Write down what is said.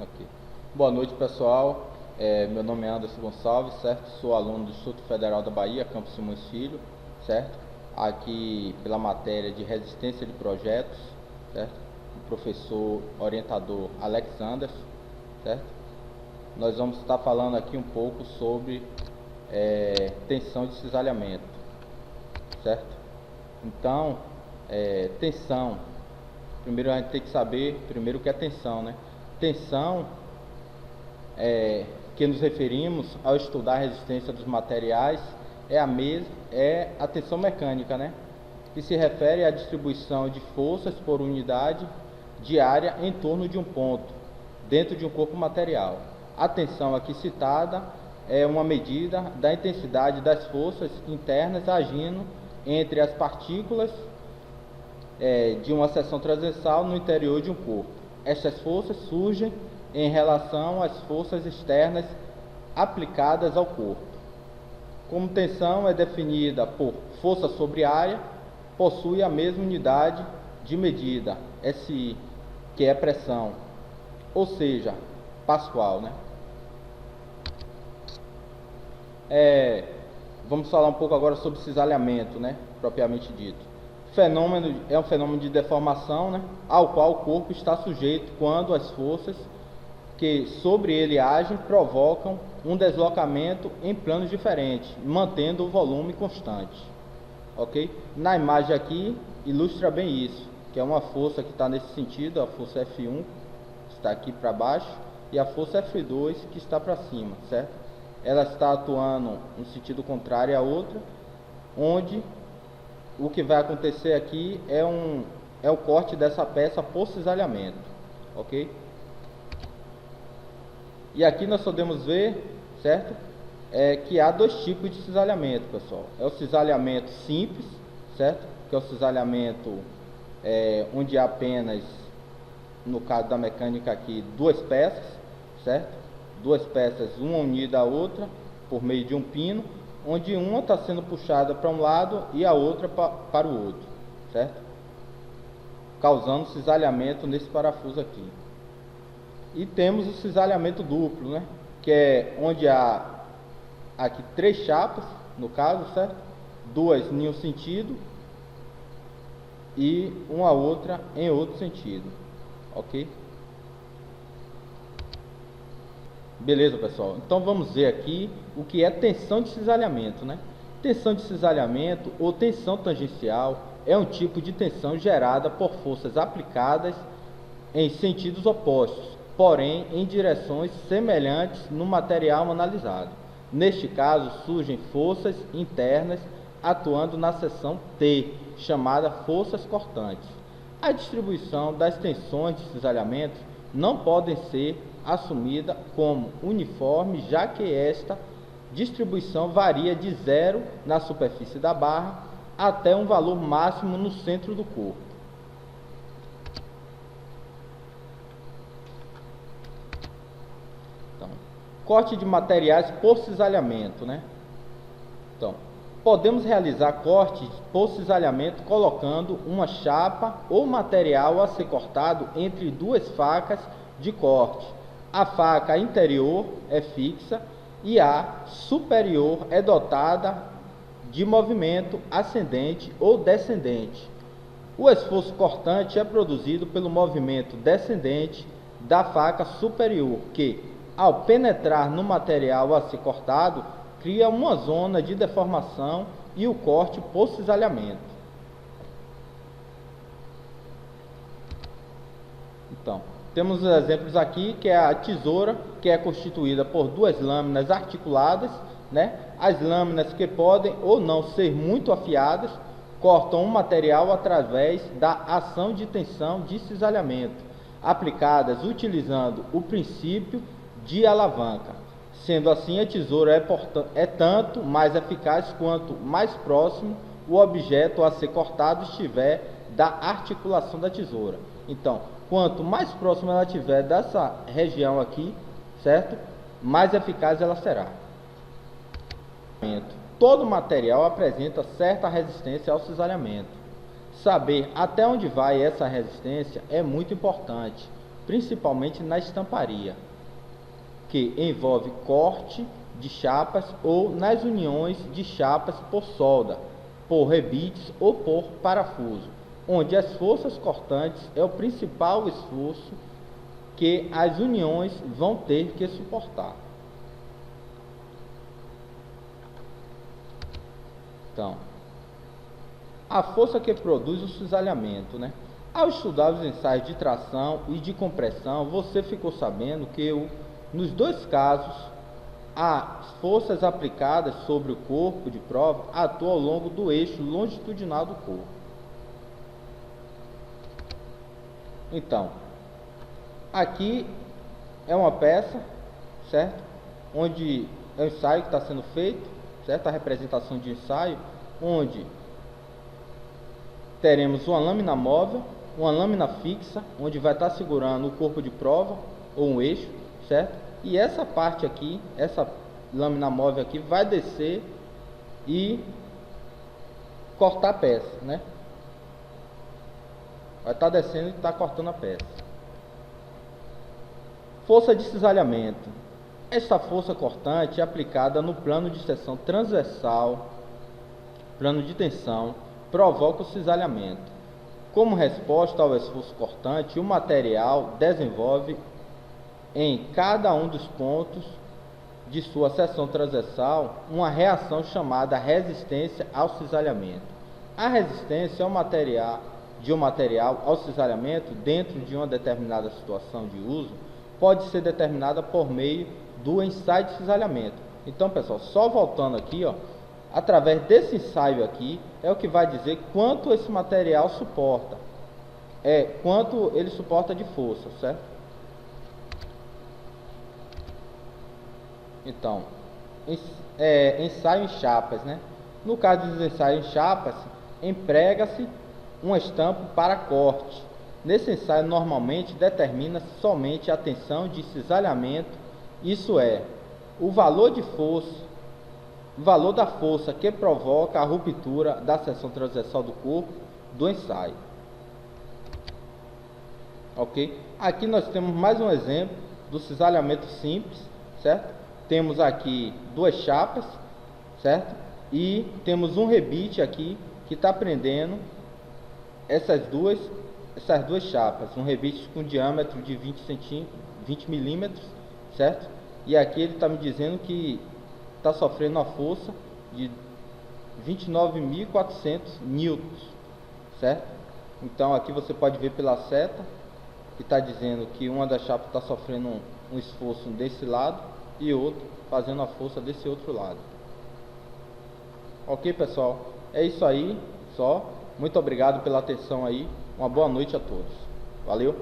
Ok. Boa noite, pessoal. Meu nome é Anderson Gonçalves, certo? Sou aluno do Instituto Federal da Bahia, Campus Simões Filho, certo? Aqui pela matéria de resistência de projetos, certo? O professor orientador Alex Anderson, certo? Nós vamos estar falando aqui um pouco sobre tensão de cisalhamento, certo? Então, tensão, primeiro a gente tem que saber o que é tensão, né? Tensão que nos referimos ao estudar a resistência dos materiais é a tensão mecânica, né? Que se refere à distribuição de forças por unidade de área em torno de um ponto, dentro de um corpo material. A tensão aqui citada é uma medida da intensidade das forças internas agindo entre as partículas de uma seção transversal no interior de um corpo. Estas forças surgem em relação às forças externas aplicadas ao corpo. Como tensão é definida por força sobre área, possui a mesma unidade de medida, SI, que é pressão, ou seja, Pascal, né? Vamos falar um pouco agora sobre cisalhamento, né? Propriamente dito. É um fenômeno de deformação, né? Ao qual o corpo está sujeito quando as forças que sobre ele agem provocam um deslocamento em planos diferentes, mantendo o volume constante. Ok? Na imagem aqui ilustra bem isso, que é uma força que está nesse sentido, a força F1 que está aqui para baixo e a força F2 que está para cima, certo? Ela está atuando no sentido contrário à outra, onde o que vai acontecer aqui é o corte dessa peça por cisalhamento, ok? E aqui nós podemos ver, certo? Que há dois tipos de cisalhamento, pessoal. É o cisalhamento simples, certo? Que é o cisalhamento onde há apenas, no caso da mecânica aqui, duas peças, certo? Duas peças, uma unida à outra por meio de um pino, onde uma está sendo puxada para um lado e a outra para o outro, certo? Causando cisalhamento nesse parafuso aqui. E temos o cisalhamento duplo, né? Que é onde há aqui três chapas, no caso, certo? Duas em um sentido e uma outra em outro sentido, ok? Beleza, pessoal? Então vamos ver aqui o que é tensão de cisalhamento, né? Tensão de cisalhamento ou tensão tangencial é um tipo de tensão gerada por forças aplicadas em sentidos opostos, porém em direções semelhantes no material analisado. Neste caso, surgem forças internas atuando na seção T, chamada forças cortantes. A distribuição das tensões de cisalhamento não podem ser assumida como uniforme, já que esta distribuição varia de zero na superfície da barra até um valor máximo no centro do corpo. Então, corte de materiais por cisalhamento, né? Então, podemos realizar corte por cisalhamento colocando uma chapa ou material a ser cortado entre duas facas de corte. A faca interior é fixa e a superior é dotada de movimento ascendente ou descendente. O esforço cortante é produzido pelo movimento descendente da faca superior, que, ao penetrar no material a ser cortado, cria uma zona de deformação e o corte por cisalhamento. Então, temos exemplos aqui, que é a tesoura, que é constituída por duas lâminas articuladas, né? As lâminas, que podem ou não ser muito afiadas, cortam um material através da ação de tensão de cisalhamento, aplicadas utilizando o princípio de alavanca. Sendo assim, a tesoura é tanto mais eficaz quanto mais próximo o objeto a ser cortado estiver da articulação da tesoura. Então, quanto mais próximo ela estiver dessa região aqui, certo? Mais eficaz ela será. Todo material apresenta certa resistência ao cisalhamento. Saber até onde vai essa resistência é muito importante, principalmente na estamparia, que envolve corte de chapas ou nas uniões de chapas por solda, por rebites ou por parafuso, onde as forças cortantes é o principal esforço que as uniões vão ter que suportar. Então, a força que produz o cisalhamento, né? Ao estudar os ensaios de tração e de compressão, você ficou sabendo que nos dois casos, as forças aplicadas sobre o corpo de prova atuam ao longo do eixo longitudinal do corpo. Então, aqui é uma peça, certo? Onde é um ensaio que está sendo feito, certo? A representação de ensaio, onde teremos uma lâmina móvel, uma lâmina fixa, onde vai estar segurando o corpo de prova ou um eixo, certo? E essa parte aqui, essa lâmina móvel aqui, vai descer e cortar a peça, né? Vai estar descendo e estar cortando a peça. Força de cisalhamento. Esta força cortante é aplicada no plano de seção transversal, plano de tensão, provoca o cisalhamento. Como resposta ao esforço cortante, o material desenvolve em cada um dos pontos de sua seção transversal uma reação chamada resistência ao cisalhamento. A resistência de um material ao cisalhamento dentro de uma determinada situação de uso pode ser determinada por meio do ensaio de cisalhamento. Então, pessoal, só voltando aqui, ó, através desse ensaio aqui é o que vai dizer quanto esse material suporta, quanto ele suporta de força, certo? Então, ensaio em chapas, né? No caso dos ensaios em chapas, emprega-se um estampo para corte. Nesse ensaio, normalmente determina-se somente a tensão de cisalhamento, isso é, o valor da força que provoca a ruptura da seção transversal do corpo do ensaio. Ok? Aqui nós temos mais um exemplo do cisalhamento simples, certo? Temos aqui duas chapas, certo? E temos um rebite aqui que está prendendo essas duas chapas. Um rebite com diâmetro de 20 milímetros, certo? E aqui ele está me dizendo que está sofrendo uma força de 29.400 newtons, certo? Então aqui você pode ver pela seta que está dizendo que uma das chapas está sofrendo um esforço desse lado e outro fazendo a força desse outro lado. Ok, pessoal? É isso aí, só. Muito obrigado pela atenção aí. Uma boa noite a todos. Valeu!